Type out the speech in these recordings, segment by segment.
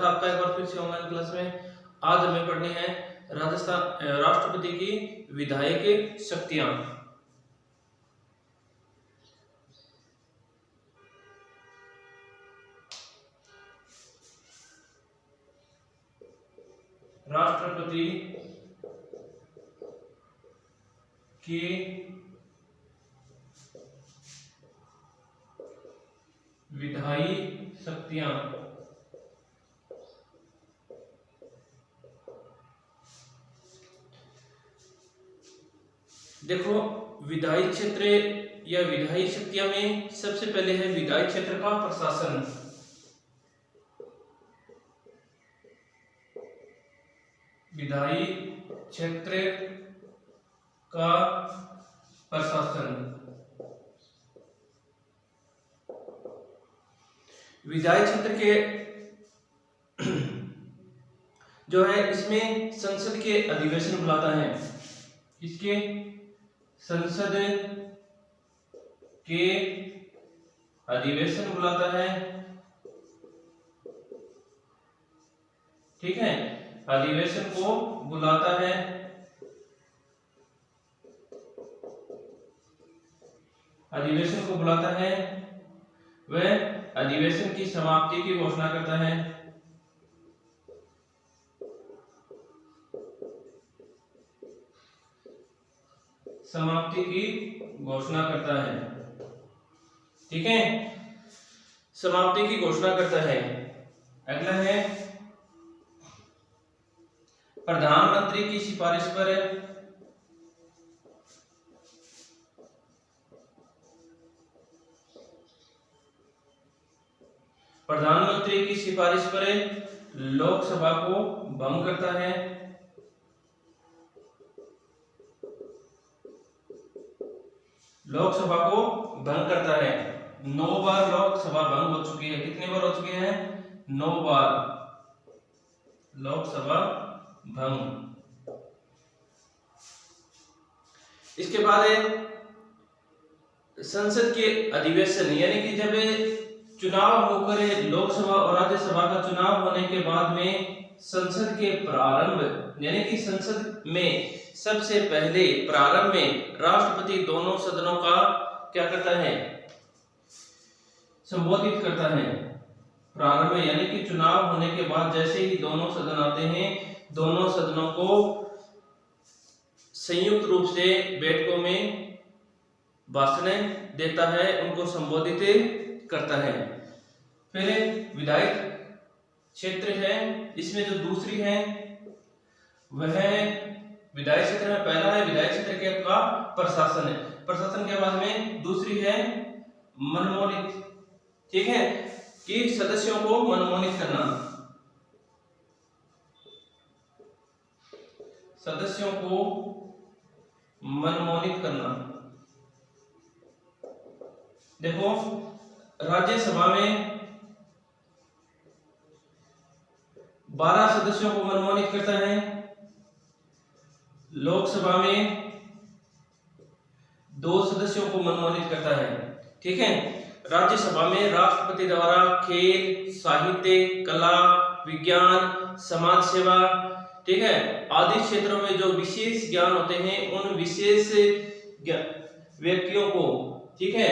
था आपका एक बार फिर से ऑनलाइन क्लास में। आज हमें पढ़नी है राजस्थान राष्ट्रपति की विधायिक शक्तियां। राष्ट्रपति की विधायी शक्तियां। देखो, विधायी क्षेत्र या विधायी शक्तियां में सबसे पहले है विधायी क्षेत्र का प्रशासन। विधायी क्षेत्र का प्रशासन। विधायी क्षेत्र के जो है इसमें संसद के अधिवेशन बुलाता है। इसके संसद के अधिवेशन बुलाता है, ठीक है, अधिवेशन को बुलाता है। अधिवेशन को बुलाता है, वह अधिवेशन की समाप्ति की घोषणा करता है। समाप्ति की घोषणा करता है, ठीक है, समाप्ति की घोषणा करता है। अगला है प्रधानमंत्री की सिफारिश पर प्रधानमंत्री की सिफारिश पर लोकसभा को भंग करता है। लोकसभा को भंग करता है। 9 बार लोकसभा भंग हो चुकी है। कितनी बार हो चुकी है? 9 बार लोकसभा भंग। इसके बाद संसद के अधिवेशन, यानी कि जब चुनाव होकर लोकसभा और राज्यसभा का चुनाव होने के बाद में संसद के प्रारंभ, यानी कि संसद में सबसे पहले प्रारंभ में राष्ट्रपति दोनों सदनों का क्या करता है? संबोधित करता है। प्रारंभ में यानी कि चुनाव होने के बाद जैसे ही दोनों सदन आते हैं, दोनों सदनों को संयुक्त रूप से बैठकों में भाषण देता है, उनको संबोधित करता है। फिर विधायी क्षेत्र है, इसमें जो दूसरी है वह विधायी क्षेत्र में पहला है विधायी क्षेत्र के का प्रशासन है। प्रशासन के बाद में दूसरी है मनमोनित, ठीक है, कि सदस्यों को मनमोनित करना। सदस्यों को मनमोनित करना। देखो, राज्यसभा में 12 सदस्यों को मनमोनित करता है। लोकसभा में 2 सदस्यों को मनमोनित करता है, ठीक है। राज्यसभा में राष्ट्रपति द्वारा खेल, साहित्य, कला, विज्ञान, समाज सेवा, ठीक है, आदि क्षेत्रों में जो विशेष ज्ञान होते हैं उन विशेष व्यक्तियों को, ठीक है,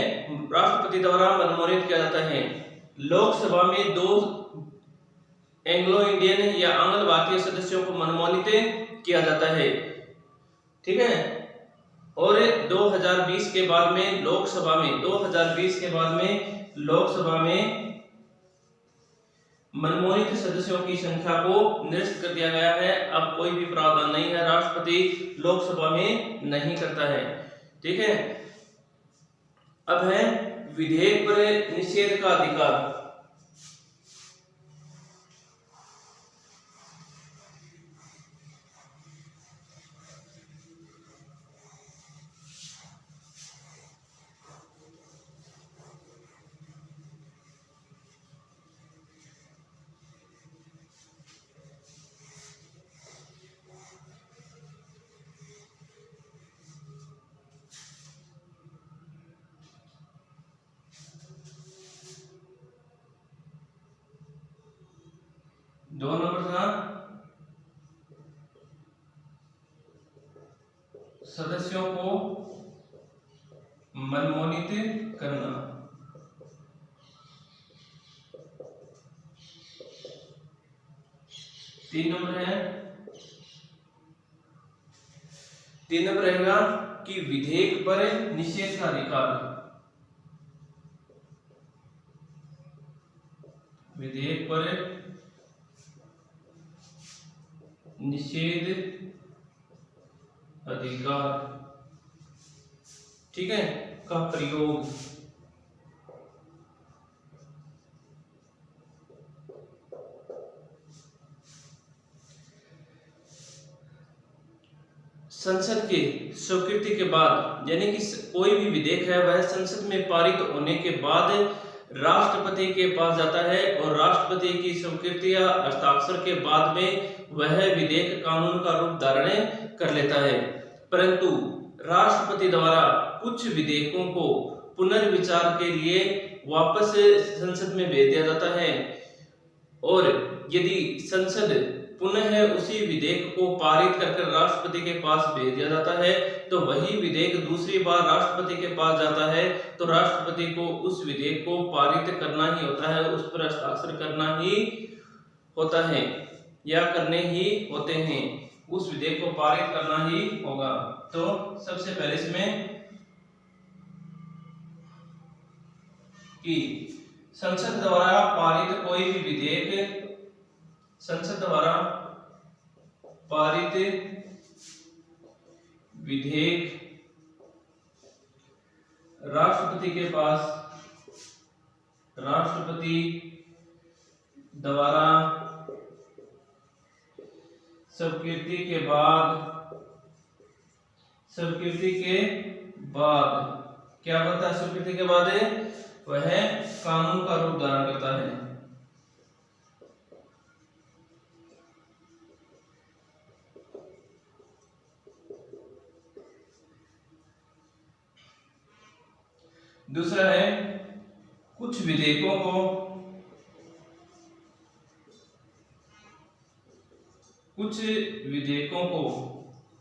राष्ट्रपति द्वारा मनमोनित किया जाता है। लोकसभा में 2 एंग्लो इंडियन या आंग्ल भारतीय सदस्यों को मनमोनित किया जाता है, ठीक है। और 2020 के बाद में लोकसभा में 2020 के बाद में लोकसभा में मनमोनित सदस्यों की संख्या को निरस्त कर दिया गया है। अब कोई भी प्रावधान नहीं है, राष्ट्रपति लोकसभा में नहीं करता है, ठीक है। अब है विधेयक पर निषेध का अधिकार। 2 नंबर था सदस्यों को मनमोनित करना। 3 नंबर है, 3 नंबर रहेगा कि विधेयक पर निषेध का अधिकार, विधेयक पर निषेध अधिकार, ठीक है, का प्रयोग। संसद के स्वीकृति के बाद, यानी कि कोई भी विधेयक है वह संसद में पारित होने के बाद राष्ट्रपति के पास जाता है और राष्ट्रपति की स्वीकृति या हस्ताक्षर के बाद में वह विधेयक कानून का रूप धारण कर लेता है। परंतु राष्ट्रपति द्वारा कुछ विधेयकों को पुनर्विचार के लिए वापस संसद में भेज दिया जाता है और यदि संसद पुनः उसी विधेयक को पारित कर राष्ट्रपति के पास भेज दिया जाता है तो वही विधेयक दूसरी बार राष्ट्रपति के पास जाता है तो राष्ट्रपति को उस विधेयक को पारित करना ही होता है, उस पर हस्ताक्षर करना ही होता है या करने ही होते हैं, उस विधेयक को पारित करना ही होगा। तो सबसे पहले इसमें कि संसद द्वारा पारित कोई भी विधेयक, संसद द्वारा पारित विधेयक राष्ट्रपति के पास, राष्ट्रपति द्वारा स्वीकृति के बाद, स्वीकृति के बाद क्या बनता है? स्वीकृति के बाद वह कानून का रूप धारण करता है। दूसरा है कुछ विधेयकों को, कुछ विधेयकों को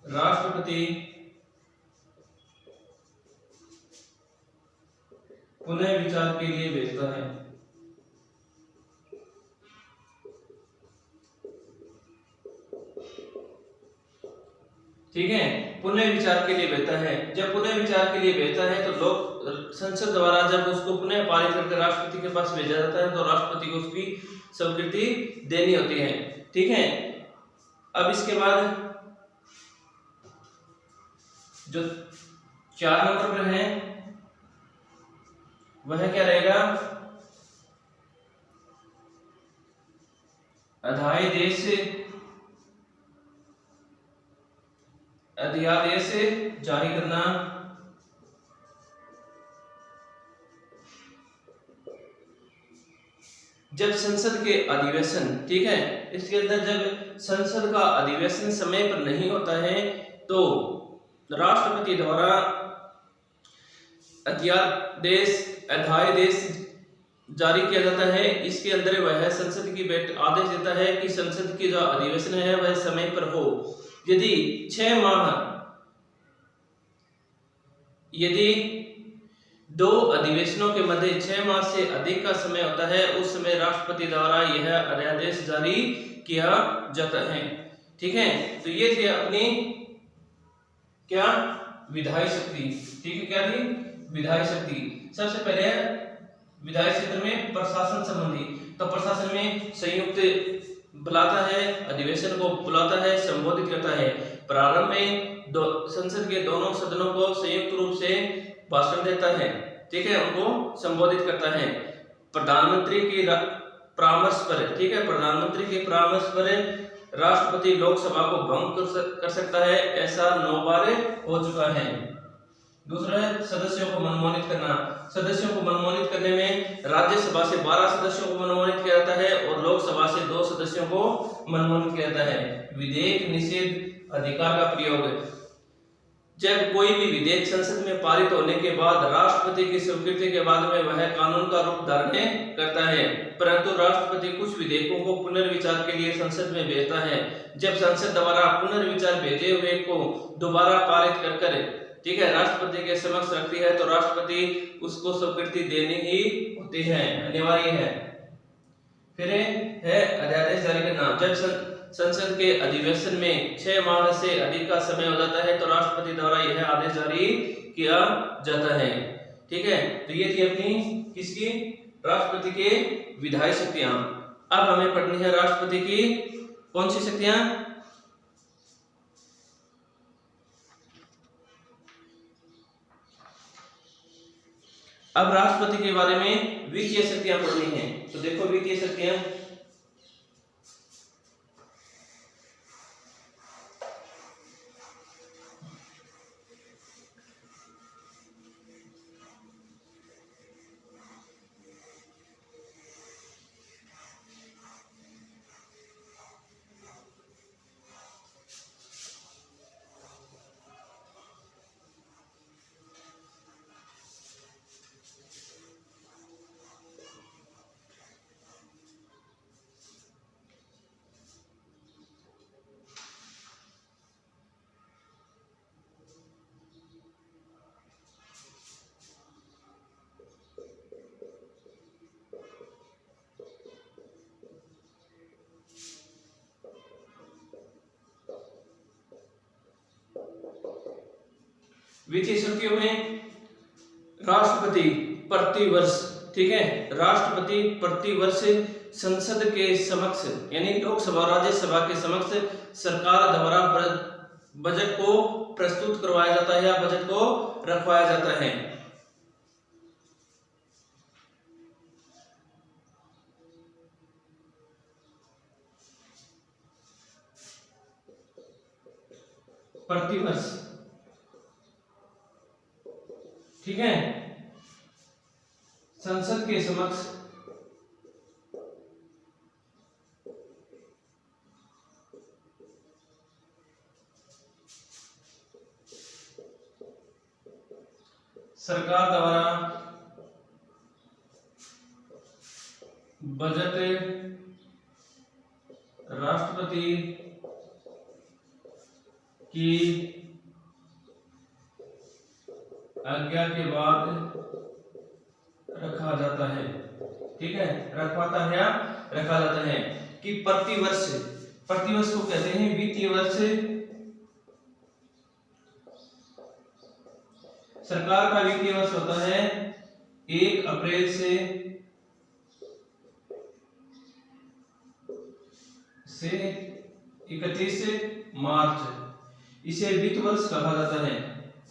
राष्ट्रपति पुनः विचार के लिए भेजता है। ठीक है, पुनः विचार के लिए भेजता है। जब पुनः विचार के लिए भेजता है तो लोग संसद द्वारा जब उसको पुनः पारित करके राष्ट्रपति के पास भेजा जाता है तो राष्ट्रपति को उसकी स्वीकृति देनी होती है। ठीक है, अब इसके बाद जो 4 नंबर पर है वह क्या रहेगा? अध्यादेश, अध्यादेश जारी करना। जब संसद के अधिवेशन, ठीक है, इसके अंदर जब संसद का अधिवेशन समय पर नहीं होता है तो राष्ट्रपति द्वारा अध्यादेश जारी किया जाता है। इसके अंदर वह संसद की आदेश देता है कि संसद की जो अधिवेशन है वह समय पर हो। यदि 6 माह, यदि 2 अधिवेशनों के मध्य 6 माह से अधिक का समय होता है उस समय राष्ट्रपति द्वारा यह अध्यादेश जारी किया जाता है। ठीक है, तो ये थी अपनी क्या? विधायी शक्ति। ठीक है, क्या थी? विधायी शक्ति। सबसे पहले विधायी क्षेत्र में प्रशासन संबंधी, तो प्रशासन में संयुक्त बुलाता है, अधिवेशन को बुलाता है, संबोधित करता है। प्रारंभ में संसद के दोनों सदनों को संयुक्त रूप से भाषण देता है। ठीक है, उनको संबोधित करता है। प्रधानमंत्री की परामर्श पर, ठीक है, प्रधानमंत्री के परामर्श पर राष्ट्रपति लोकसभा को भंग कर सकता है, ऐसा 9 बार हो चुका है। दूसरा है सदस्यों को मनमोनित करना। सदस्यों को मनमोनित करने में राज्यसभा से 12 सदस्यों को मनमोनित किया जाता है और लोकसभा से 2 सदस्यों को मनमोनित किया जाता है। विधेयक निषेध अधिकार का प्रयोग, जब कोई भी विधेयक संसद में पारित होने के बाद राष्ट्रपति की स्वीकृति के बाद में वह कानून का रूप धारण करता है, परंतु राष्ट्रपति कुछ विधेयकों को पुनर्विचार के लिए संसद में भेजता है। जब संसद द्वारा पुनर्विचार भेजे हुए को दोबारा पारित कर ठीक है राष्ट्रपति के समक्ष रखती है तो राष्ट्रपति उसको स्वीकृति देनी ही होती है, अनिवार्य है। फिर है अध्यादेश जारी करना। जब संसद के अधिवेशन में 6 माह से अधिक का समय हो जाता है तो राष्ट्रपति द्वारा यह आदेश जारी किया जाता है। ठीक है, तो ये थी अपनी किसकी, राष्ट्रपति के विधायी शक्तियां। अब हमें पढ़नी है राष्ट्रपति की कौन सी शक्तियां, अब राष्ट्रपति के बारे में वित्तीय शक्तियां पढ़नी है। तो देखो वित्तीय शक्तियां, वित्तीय शक्तियों में राष्ट्रपति प्रतिवर्ष, ठीक है, राष्ट्रपति प्रतिवर्ष संसद के समक्ष यानी लोकसभा राज्यसभा के समक्ष सरकार द्वारा बजट को प्रस्तुत करवाया जाता है या बजट को रखवाया जाता है। प्रतिवर्ष, ठीक है, संसद के समक्ष सरकार द्वारा बजट राष्ट्रपति की आज्ञा के बाद रखा जाता है। ठीक है, रखवाता है या रखा जाता है कि प्रतिवर्ष, प्रतिवर्ष को कहते हैं वित्तीय वर्ष। सरकार का वित्तीय वर्ष होता है 1 अप्रैल से 31 मार्च, इसे वित्त वर्ष कहा जाता है।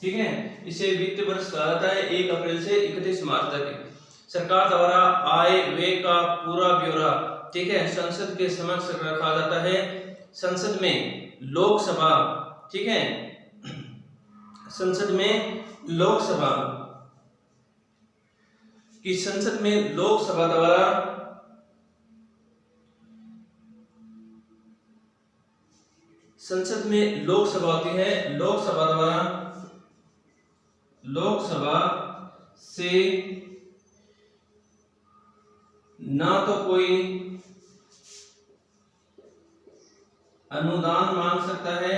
ठीक है, इसे वित्त वर्ष कहा जाता है 1 अप्रैल से 31 मार्च तक। सरकार द्वारा आय व्यय का पूरा ब्यौरा, ठीक है, संसद के समक्ष रखा जाता है। संसद में लोकसभा, ठीक है, संसद में लोकसभा की, संसद में लोकसभा द्वारा संसद में लोकसभा होती है, लोकसभा द्वारा लोकसभा से ना तो कोई अनुदान मांग सकता है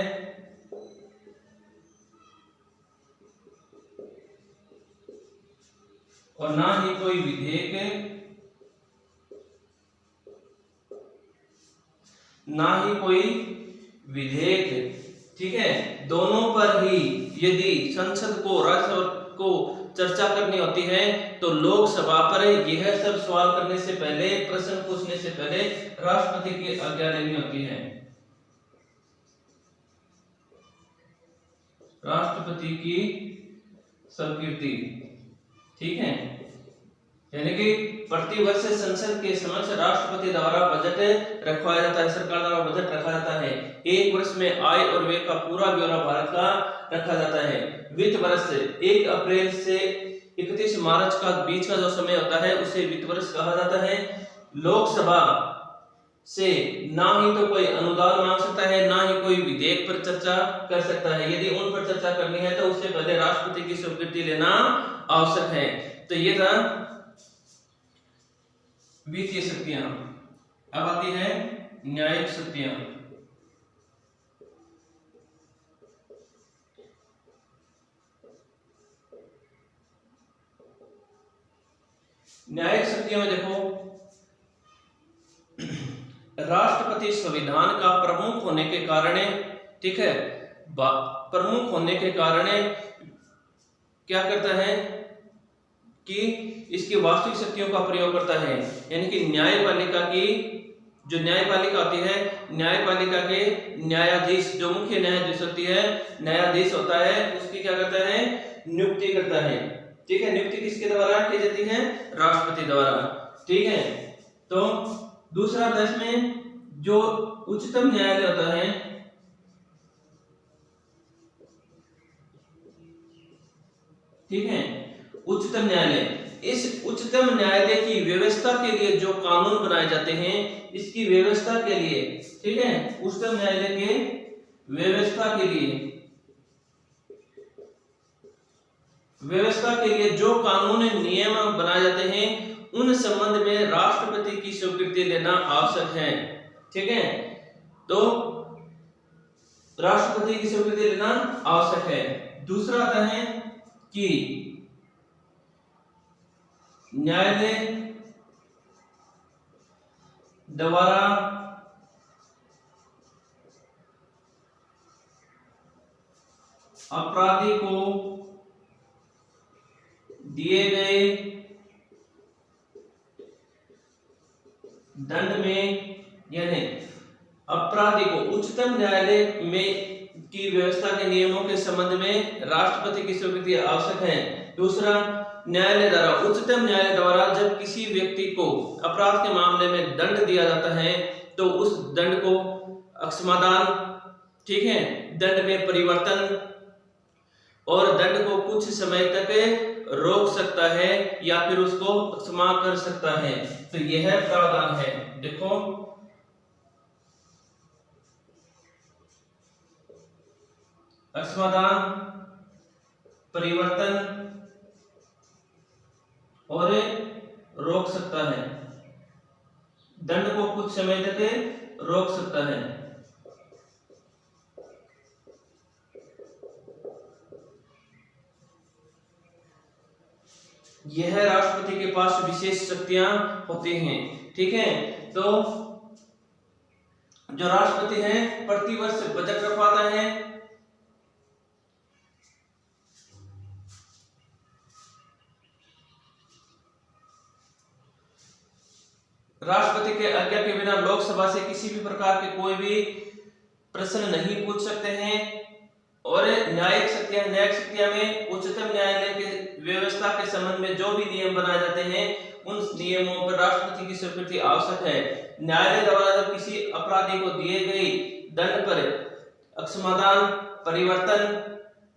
और ना ही कोई विधेयक, ना ही कोई विधेयक, ठीक है, दोनों पर ही यदि संसद को, राज्यसभा को चर्चा करनी होती है तो लोकसभा पर यह सब सवाल करने से पहले, प्रश्न पूछने से पहले राष्ट्रपति की आज्ञा लेनी होती है। राष्ट्रपति की स्वीकृति, ठीक है, यानी कि प्रतिवर्ष संसद के समक्ष राष्ट्रपति द्वारा बजट रखवाया जाता है, सरकार द्वारा बजट रखा जाता है। 1 वर्ष में आय और व्यय का पूरा ब्यौरा भारत का रखा जाता है। वित्त वर्ष 1 अप्रैल से 31 मार्च का बीच का जो समय होता है उसे वित्त वर्ष कहा जाता है। लोकसभा से ना ही तो कोई अनुदान मांग सकता है, ना ही कोई विधेयक पर चर्चा कर सकता है। यदि उन पर चर्चा करनी है तो उससे पहले राष्ट्रपति की स्वीकृति लेना आवश्यक है। तो ये था वित्तीय शक्तियां। अब आती है न्यायिक शक्तियां। न्यायिक शक्तियों में देखो, राष्ट्रपति संविधान का प्रमुख होने के कारण, ठीक है, प्रमुख होने के कारण क्या करता है कि इसकी वास्तविक शक्तियों का प्रयोग करता है। यानी कि न्यायपालिका की जो न्यायपालिका होती है, न्यायपालिका के न्यायाधीश, जो मुख्य न्यायाधीश होती है, न्यायाधीश होता है, उसकी क्या करता है, नियुक्ति करता है। ठीक है, नियुक्ति किसके द्वारा की जाती है, राष्ट्रपति द्वारा। ठीक है, तो दूसरा देश में जो उच्चतम न्यायालय होता है, ठीक है, उच्चतम न्यायालय, इस उच्चतम न्यायालय की व्यवस्था के लिए जो कानून बनाए जाते हैं, इसकी व्यवस्था के लिए, ठीक है, उच्चतम न्यायालय के व्यवस्था के लिए जो कानून नियम बनाए जाते हैं, उन संबंध में राष्ट्रपति की स्वीकृति लेना आवश्यक है। ठीक है, तो राष्ट्रपति की स्वीकृति लेना आवश्यक है। दूसरा आता है कि न्यायालय द्वारा अपराधी को दिए गए दंड में, यानी अपराधी को उच्चतम न्यायालय में की व्यवस्था के नियमों के संबंध में राष्ट्रपति की स्वीकृति आवश्यक है। दूसरा, न्यायालय द्वारा, उच्चतम न्यायालय द्वारा जब किसी व्यक्ति को अपराध के मामले में दंड दिया जाता है तो उस दंड को अक्षमादान, ठीक है, दंड में परिवर्तन और दंड को कुछ समय तक रोक सकता है या फिर उसको क्षमा कर सकता है। तो यह प्रावधान है। देखो, अक्षमादान, परिवर्तन और रोक सकता है, दंड को कुछ समय तक रोक सकता है। यह राष्ट्रपति के पास विशेष शक्तियां होती हैं। ठीक है, तो जो राष्ट्रपति है प्रतिवर्ष बजट रखवाता है, राष्ट्रपति के आज्ञा के बिना लोकसभा से किसी भी प्रकार के कोई भी प्रश्न नहीं पूछ सकते हैं। और न्यायिक शक्तियां में उच्चतम न्यायालय के व्यवस्था के संबंध में जो भी नियम बनाए जाते हैं, उन नियमों पर राष्ट्रपति की स्वीकृति आवश्यक है। न्यायालय द्वारा जब किसी अपराधी को दिए गए दंड पर अक्षमादान, परिवर्तन,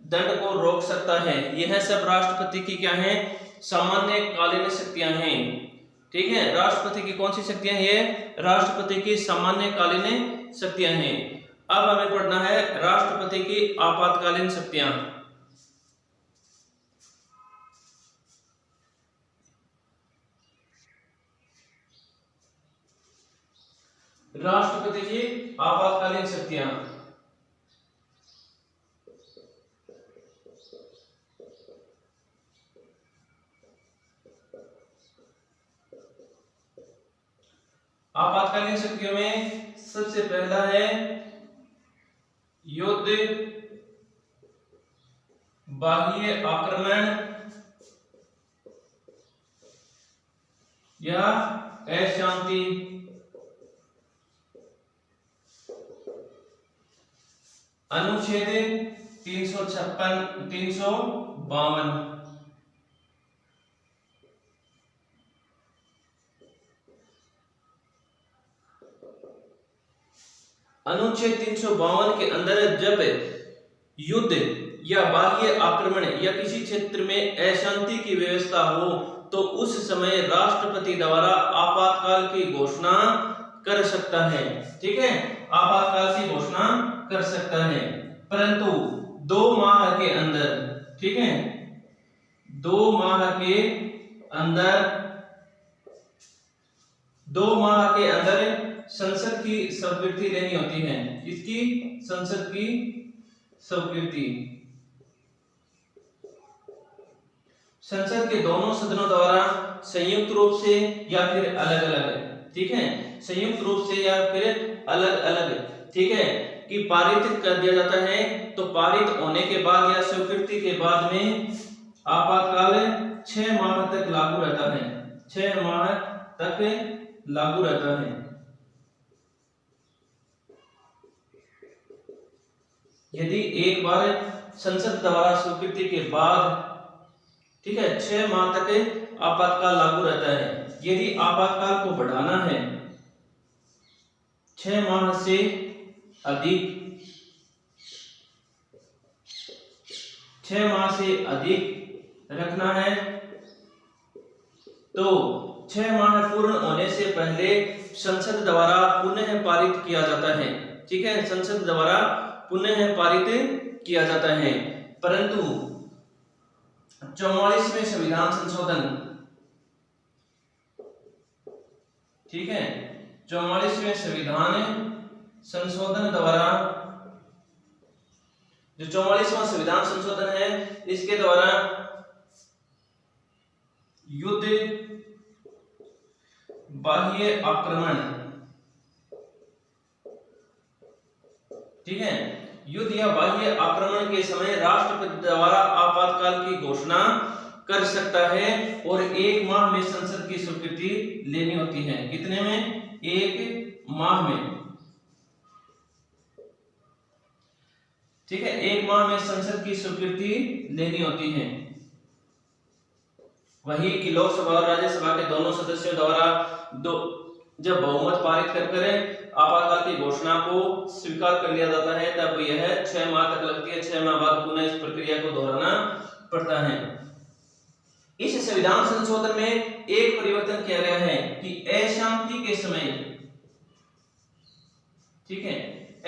दंड को रोक सकता है। यह सब राष्ट्रपति की क्या है, सामान्य कालीन शक्तियां हैं। ठीक है, राष्ट्रपति की कौन सी शक्तियां हैं, ये राष्ट्रपति की सामान्य कालीन शक्तियां हैं। अब हमें पढ़ना है राष्ट्रपति की आपातकालीन शक्तियां। राष्ट्रपति की आपातकालीन शक्तियां, आपातकालीन शक्तियों में सबसे पहला है युद्ध, बाह्य आक्रमण या अशांति, अनुच्छेद 356, 352। अनुच्छेद 352 के अंदर जब युद्ध या बाह्य आक्रमण या किसी क्षेत्र में अशांति की व्यवस्था हो तो उस समय राष्ट्रपति द्वारा आपातकाल की घोषणा कर सकता है, ठीक है, आपातकाल की घोषणा कर सकता है, परंतु 2 माह के अंदर, ठीक है, 2 माह के अंदर 2 माह के अंदर संसद की स्वीकृति लेनी होती है। इसकी संसद की स्वीकृति संसद के दोनों सदनों द्वारा संयुक्त रूप से या फिर अलग अलग, ठीक है, संयुक्त रूप से या फिर अलग अलग, ठीक है, कि पारित कर दिया जाता है। तो पारित होने के बाद या स्वीकृति के बाद में आपातकाल 6 माह तक लागू रहता है, 6 माह तक लागू रहता है। यदि एक बार संसद द्वारा स्वीकृति के बाद, ठीक है, 6 माह तक आपातकाल लागू रहता है। यदि आपातकाल को बढ़ाना है 6 माह से अधिक, 6 माह से अधिक रखना है, तो 6 माह पूर्ण होने से पहले संसद द्वारा पुनः पारित किया जाता है, ठीक है, संसद द्वारा पुनः पारित किया जाता है। परंतु 44वें संविधान संशोधन, ठीक है, 44वें संविधान संशोधन द्वारा, जो 44वां संविधान संशोधन है, इसके द्वारा युद्ध, बाह्य आक्रमण, ठीक है, युद्ध या बाह्य आक्रमण के समय राष्ट्रपति द्वारा आपातकाल की घोषणा कर सकता है और 1 माह में संसद की स्वीकृति लेनी होती है। कितने में? 1 माह में, ठीक है, 1 माह में संसद की स्वीकृति लेनी होती है। वही कि लोकसभा और राज्यसभा के दोनों सदस्यों द्वारा जब बहुमत पारित कर आपातकाल की घोषणा को स्वीकार कर लिया जाता है, तब यह 6 माह तक लगती है। 6 माह बाद पुनः इस प्रक्रिया को दोहराना पड़ता है। इस संविधान संशोधन में एक परिवर्तन किया गया है कि अशांति के समय, ठीक है,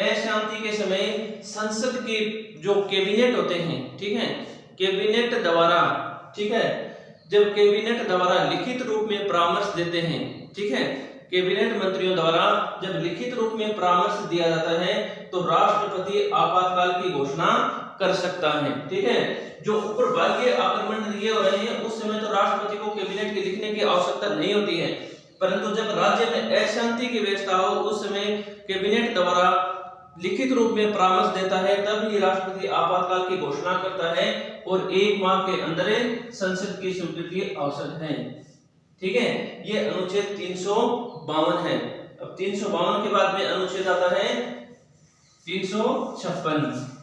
अशांति के समय संसद के जो कैबिनेट होते हैं, ठीक है, कैबिनेट द्वारा, ठीक है, जब कैबिनेट द्वारा लिखित रूप में परामर्श देते हैं, ठीक है, कैबिनेट मंत्रियों द्वारा जब लिखित रूप में परामर्श दिया जाता है तो राष्ट्रपति आपातकाल की घोषणा कर सकता है, ठीक है। जो ऊपर बाह्य आक्रमण ये हो रहे हैं उस समय तो राष्ट्रपति को कैबिनेट के लिखने की आवश्यकता नहीं होती है, परंतु जब राज्य में अशांति की व्यवस्था हो उस समय कैबिनेट द्वारा लिखित रूप में परामर्श देता है, तब ही राष्ट्रपति आपातकाल की घोषणा करता है और 1 माह के अंदर संसद की स्वीकृति आवश्यक है, ठीक है। ये अनुच्छेद 352 है। अब 352 के बाद में अनुच्छेद आता है 356।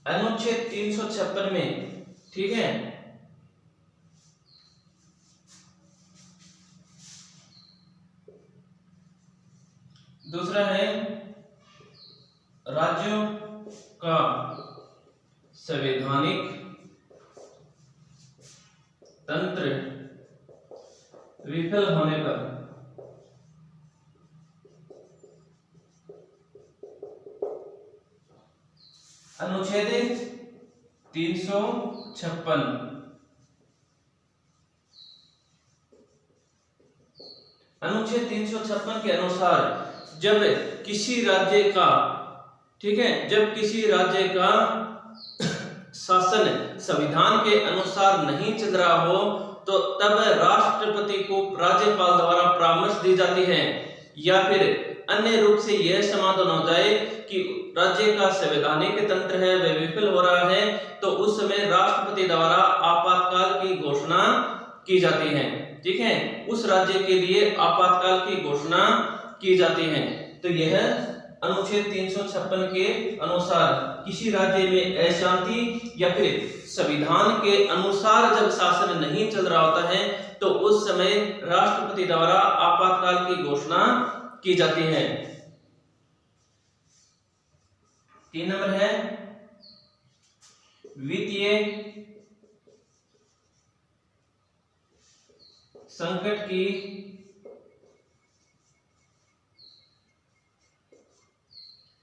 अनुच्छेद 356 में, ठीक है, दूसरा है राज्यों का संवैधानिक तंत्र विफल होने पर अनुच्छेद 356 अनुच्छेद 356 के अनुसार जब किसी राज्य का, ठीक है, जब किसी राज्य का शासन संविधान के अनुसार नहीं चल रहा हो तो तब राष्ट्रपति को राज्यपाल द्वारा परामर्श दी जाती है, या फिर अन्य रूप से यह समाधान हो जाए कि राज्य का संवैधानिक तंत्र है वह विफल हो रहा है, तो उस समय राष्ट्रपति द्वारा आपातकाल की घोषणा की जाती है, ठीक है, उस राज्य के लिए आपातकाल की घोषणा की जाती है। तो यह अनुच्छेद 356 के अनुसार किसी राज्य में अशांति या फिर संविधान के अनुसार जब शासन नहीं चल रहा होता है तो उस समय राष्ट्रपति द्वारा आपातकाल की घोषणा की जाती है। 3 नंबर है वित्तीय संकट की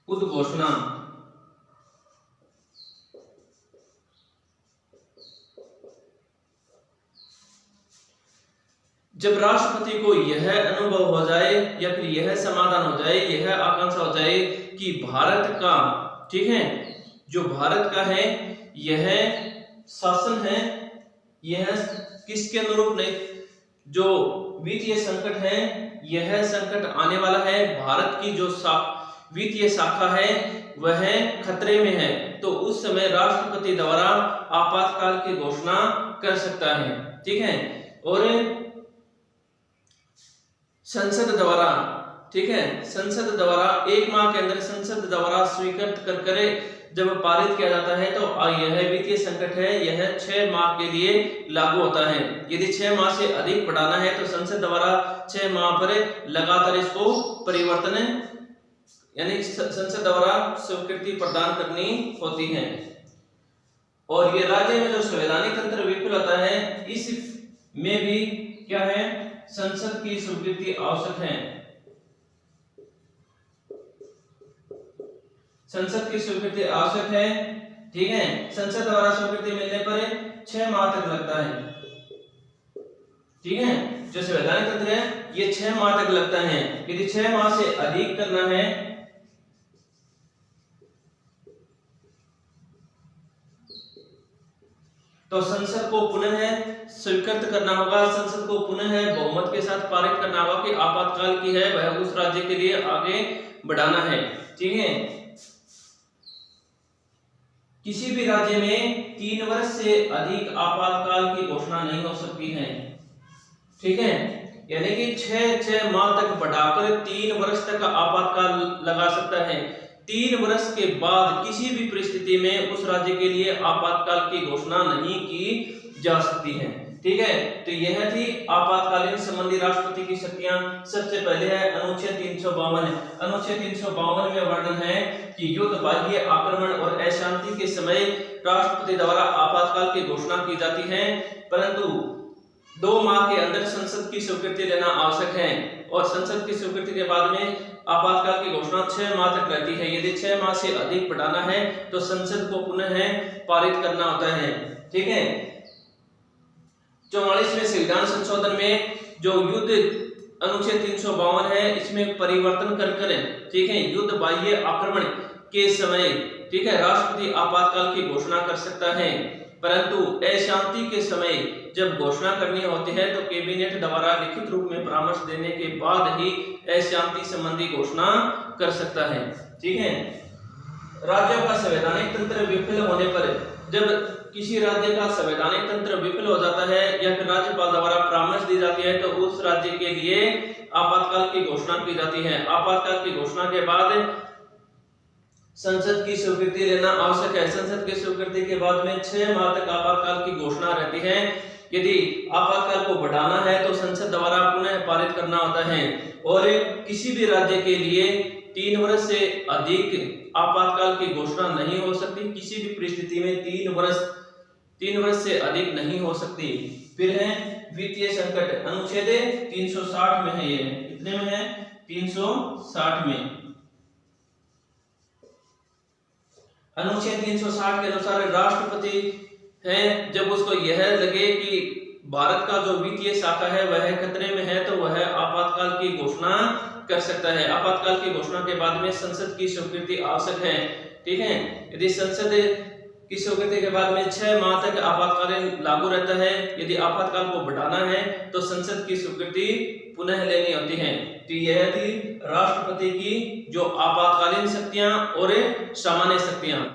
उद्घोषणा। जब राष्ट्रपति को यह अनुभव हो जाए या फिर यह समाधान हो जाए, यह आकांक्षा हो जाए कि भारत का, ठीक है, जो भारत का है यह शासन है, यह किसके अनुरूप नहीं, जो वित्तीय संकट है यह संकट आने वाला है, भारत की जो वित्तीय शाखा है वह खतरे में है, तो उस समय राष्ट्रपति द्वारा आपातकाल की घोषणा कर सकता है। ठीक है, और संसद द्वारा, ठीक है, संसद द्वारा 1 माह के अंदर संसद द्वारा स्वीकृत कर करे जब पारित किया जाता है तो यह वित्तीय संकट है यह 6 माह के लिए लागू होता है। यदि 6 माह से अधिक बढ़ाना है तो संसद द्वारा 6 माह पर लगातार इसको परिवर्तन यानी संसद द्वारा स्वीकृति प्रदान करनी होती है। और ये राज्य में जो संवैधानिक तंत्र विफल होता है इस में भी क्या है, संसद की स्वीकृति आवश्यक है। संसद की स्वीकृति आवश्यक है, ठीक है, संसद द्वारा स्वीकृति मिलने पर 6 माह तक लगता है। ठीक है, जो संवैधानिक तंत्र है ये 6 माह तक लगता है। यदि 6 माह से अधिक करना है तो संसद को पुनः स्वीकृत करना होगा, संसद को पुनः बहुमत के साथ पारित करना होगा कि आपातकाल की है वह उस राज्य के लिए आगे बढ़ाना है। ठीक है, किसी भी राज्य में 3 वर्ष से अधिक आपातकाल की घोषणा नहीं हो सकती है। ठीक है, यानी कि 6 माह तक बढ़ाकर 3 वर्ष तक आपातकाल लगा सकता है। 3 वर्ष के बाद किसी भी परिस्थिति में उस राज्य के लिए आपातकाल की घोषणा नहीं की जा सकती है। ठीक है, तो यह थी आपातकालीन संबंधी राष्ट्रपति की शक्तियां। सबसे पहले है अनुच्छेद 352। अनुच्छेद 352 में वर्णन है कि युद्ध, बाह्य आक्रमण और अशांति के समय राष्ट्रपति द्वारा आपातकाल की घोषणा की जाती है, परंतु 2 माह के अंदर संसद की स्वीकृति लेना आवश्यक है और संसद की स्वीकृति के बाद में आपातकाल की घोषणा 6 माह तक रहती है। यदि 6 माह से अधिक बढ़ाना है तो संसद को पुनः पारित करना होता है। ठीक है, 44वें संविधान संशोधन में जो युद्ध अनुच्छेद 352 है इसमें परिवर्तन कर, ठीक है, युद्ध, बाह्य आक्रमण के समय, ठीक है, राष्ट्रपति आपातकाल की घोषणा कर सकता है, परंतु अशांति के समय जब घोषणा करनी होती है तो कैबिनेट द्वारा लिखित रूप में परामर्श देने के बाद ही अशांति संबंधी घोषणा कर सकता है। ठीक है, राज्यों का संवैधानिक तंत्र विफल होने पर, जब किसी राज्य का संवैधानिक तंत्र विफल हो जाता है या फिर राज्यपाल द्वारा परामर्श दी जाती है तो उस राज्य के लिए आपातकाल की घोषणा की जाती है। आपातकाल की घोषणा के बाद संसद की स्वीकृति लेना आवश्यक है। संसद की स्वीकृति के बाद में 6 माह तक आपातकाल की घोषणा रहती है। यदि आपातकाल को बढ़ाना है तो संसद द्वारा पुनः पारित करना होता है और किसी भी राज्य के लिए 3 वर्ष से अधिक आपातकाल की घोषणा नहीं हो सकती। किसी भी परिस्थिति में 3 वर्ष से अधिक नहीं हो सकती। फिर है वित्तीय संकट, अनुच्छेद 360 में है, ये कितने में है, 360 में। अनुच्छेद 360 के अनुसार राष्ट्रपति है जब उसको यह लगे कि भारत का जो वित्तीय शाखा है वह खतरे में है तो वह आपातकाल की घोषणा कर सकता है। आपातकाल की घोषणा के बाद में संसद की स्वीकृति आवश्यक है। ठीक है, यदि संसद की स्वीकृति के बाद में 6 माह तक आपातकालीन लागू रहता है। यदि आपातकाल को बढ़ाना है तो संसद की स्वीकृति पुनः लेनी होती है। तो यह थी राष्ट्रपति की जो आपातकालीन शक्तियां और सामान्य शक्तियां।